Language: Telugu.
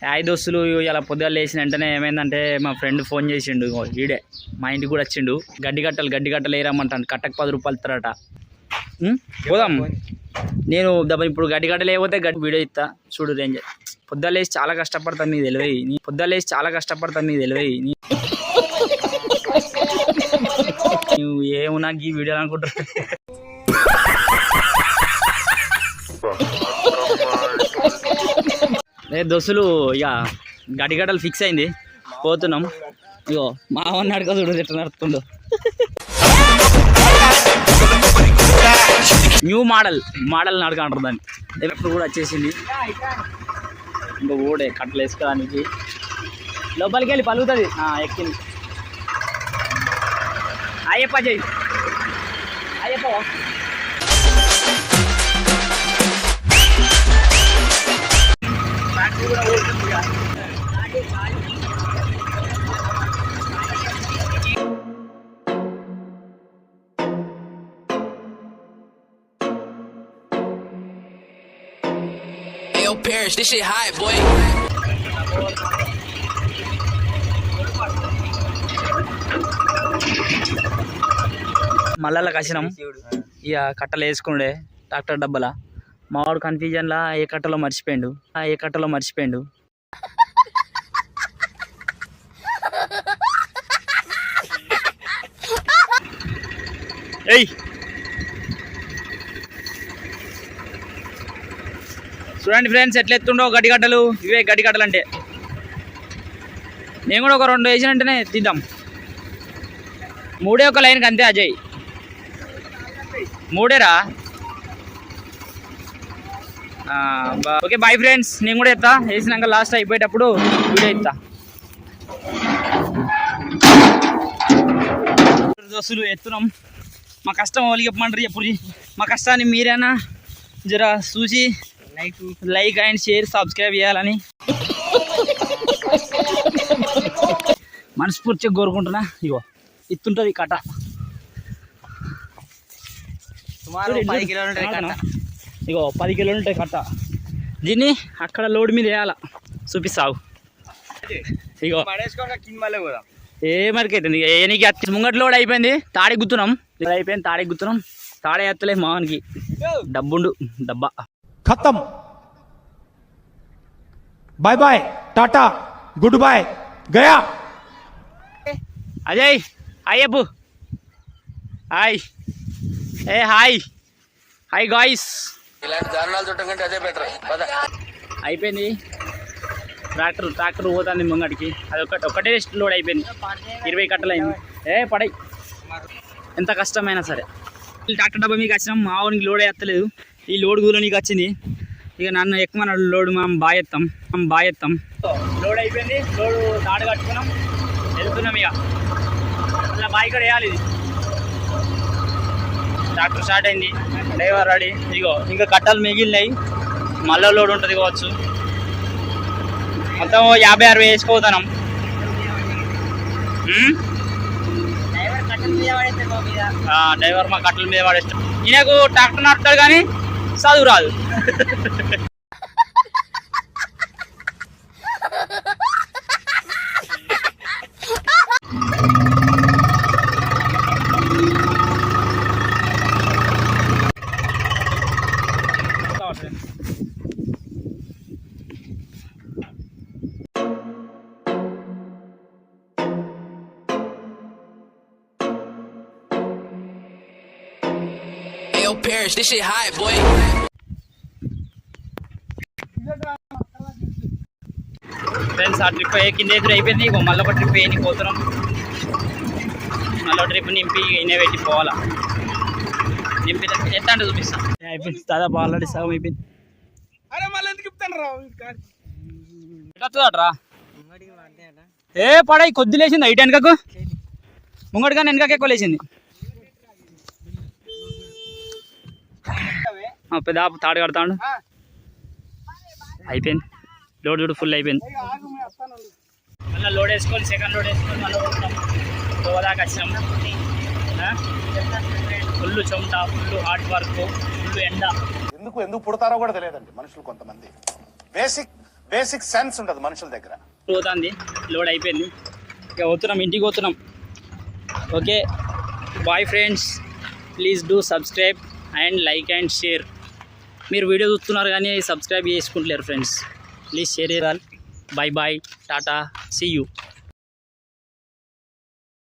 హాయ్ దోస్తులు, ఇలా పొద్దుగా లేచిన వెంటనే ఏమైందంటే మా ఫ్రెండ్ ఫోన్ చేసిండు. ఈడే మా ఇంటికి కూడా వచ్చిండు. గడ్డి కట్టలు వేయరమ్మంటాను. కట్టకు 10 రూపాయలు ఇస్తారట. పోదాం. నేను ఇప్పుడు గడ్డి కట్టలు లేకపోతే వీడియో ఇస్తా చూడు. రేంజ్ పొద్దుగా లేచి చాలా కష్టపడతా మీకు తెలివై. నువ్వు ఏమున్నా ఈ వీడియో అనుకుంటా. దోస్తులు ఇక గడ్డిగడ్డలు ఫిక్స్ అయింది, పోతున్నాం. ఇగో మా వాడిని అడగ చూడు ఎట్లా నడుతుందో. న్యూ మోడల్ నడక అంటారు దాన్ని. ఎప్పుడు కూడా వచ్చేసింది. ఇంకా ఓడే కట్టలు వేసుకోవడానికి లోపలికి వెళ్ళి పలుకుతుంది. ఎక్కింది. అయ్యప్ప చెయ్యి Ayyappa. Yo, Parrish, this shit hot, boy. మళ్ళా కసినాం. ఇక కట్టలు వేసుకుండే ట్రాక్టర్ డబ్బల. మావాడు కన్ఫ్యూజన్లా ఏ కట్టలో మర్చిపోయిండు. ఏయ్ చూడండి ఫ్రెండ్స్ ఎట్లా ఎత్తుండో గడ్డిగడ్డలు. ఇవే గడ్డిగడ్డలు అంటే. నేను కూడా ఒక 2 వేసినంటేనే తీద్దాం. 3 ఒక లైన్కి అంతే అజయ్. 3రా. Okay bye friends. నేను కూడా ఎత్తా. వేసినాక లాస్ట్ అయిపోయేటప్పుడు వీడియో ఇస్తా. దోస్తులు ఎత్తున్నాం. మా కష్టం వాళ్ళకి చెప్పమంటారు. ఎప్పుడు మా కష్టాన్ని మీరైనా జర చూసి లైక్ అండ్ షేర్ సబ్స్క్రైబ్ చేయాలని మనస్ఫూర్తిగా కోరుకుంటున్నా. ఇగో ఇస్తుంటుంది కట్ట. ఇగో 10 కిలోలు ఉంటాయి కట్ట. దీన్ని అక్కడ లోడ్ మీద వేయాల. చూపిస్తావు. ఇగో ఏ మరికైతుంది. నీకు ముంగట్ లోడ్ అయిపోయింది. తాడి గుత్తున్నాం. తాడే ఎత్తలే మావానికి. డబ్బుండు డబ్బా खत्म. Bye bye tata goodbye गया. Ajay hi Appu. Hi. Hi guys. అయిపోయింది. ట్రాక్టర్ పోతుంది ముంగడికి. అది ఒకటే లోడ్ అయిపోయింది. 20 కట్టలు అయింది. పడై ఎంత కష్టమైనా సరే. ట్రాక్టర్ డబ్బా మీకు వచ్చినాం. మా ఊరికి లోడ్ ఎత్తలేదు. ఈ లోడ్ కూలో నీకు వచ్చింది. ఇక నన్ను ఎక్కువ లోడ్ మనం బాగా ఎత్తాం. లోడ్ అయిపోయింది. లోడ్ తాడు కట్టుకున్నాం. వెళ్తున్నాం. ఇక అలా బాగా ఇక్కడ వేయాలి. ఇది ట్రాక్టర్ స్టార్ట్ అయింది. Driver ready. ఇగో ఇంకా కట్టలు మిగిలినాయి. మళ్ళీ లోడ్ ఉంటుంది కావచ్చు. మొత్తం 50-60 వేసుకోతున్నాం. డ్రైవర్ మా కట్టల మీద పడేస్తాం. ఈయనకు ట్రాక్టర్ నడుపుతాడు కానీ చదువు రాదు. Yo, Parrish, this shit hot, boy. Friends ఆ ట్రిప్ కింద ఎదురు అయిపోయింది. ఇగో మళ్ళీ ఒక ట్రిప్ వేయని పోతున్నాం. మళ్ళీ ట్రిప్ నింపి ఇనే పెట్టి పోవాలా. నింపి ఎత్తా అంటే చూపిస్తాను. అయిపోయింది. దాదాపు ఆల్రెడీ సగం అయిపోయింది. ఎట్లా పడాయి కొద్ది లేచింది. ఐటు వెనకకు ముంగడిగా వెనకకి ఎక్కువ లేచింది. పెద్ద తాడు కడతాడు. అయిపోయింది. లోడ్ చూడు ఫుల్ అయిపోయింది. మళ్ళీ లోడ్ వేసుకొని సెకండ్ లోడ్ వేసుకొని మళ్ళీ దాకా వచ్చినాం. ఫుల్ చెమట, ఫుల్ హార్డ్ వర్క్, ఫుల్ ఎండ. ఎందుకు పుడతారో కూడా తెలియదండి మనుషులు. కొంతమంది బేసిక్ సెన్స్ ఉండదు మనుషుల దగ్గర. పోతుంది, లోడ్ అయిపోయింది, ఇక పోతున్నాం, ఇంటికి పోతున్నాం. Okay bye friends, please do subscribe and like and share. మీరు వీడియో చూస్తున్నారు కానీ సబ్స్క్రైబ్ చేసుకుంటలేరు ఫ్రెండ్స్, ప్లీజ్ షేర్ చేయాలి. Bye bye, tata, see you.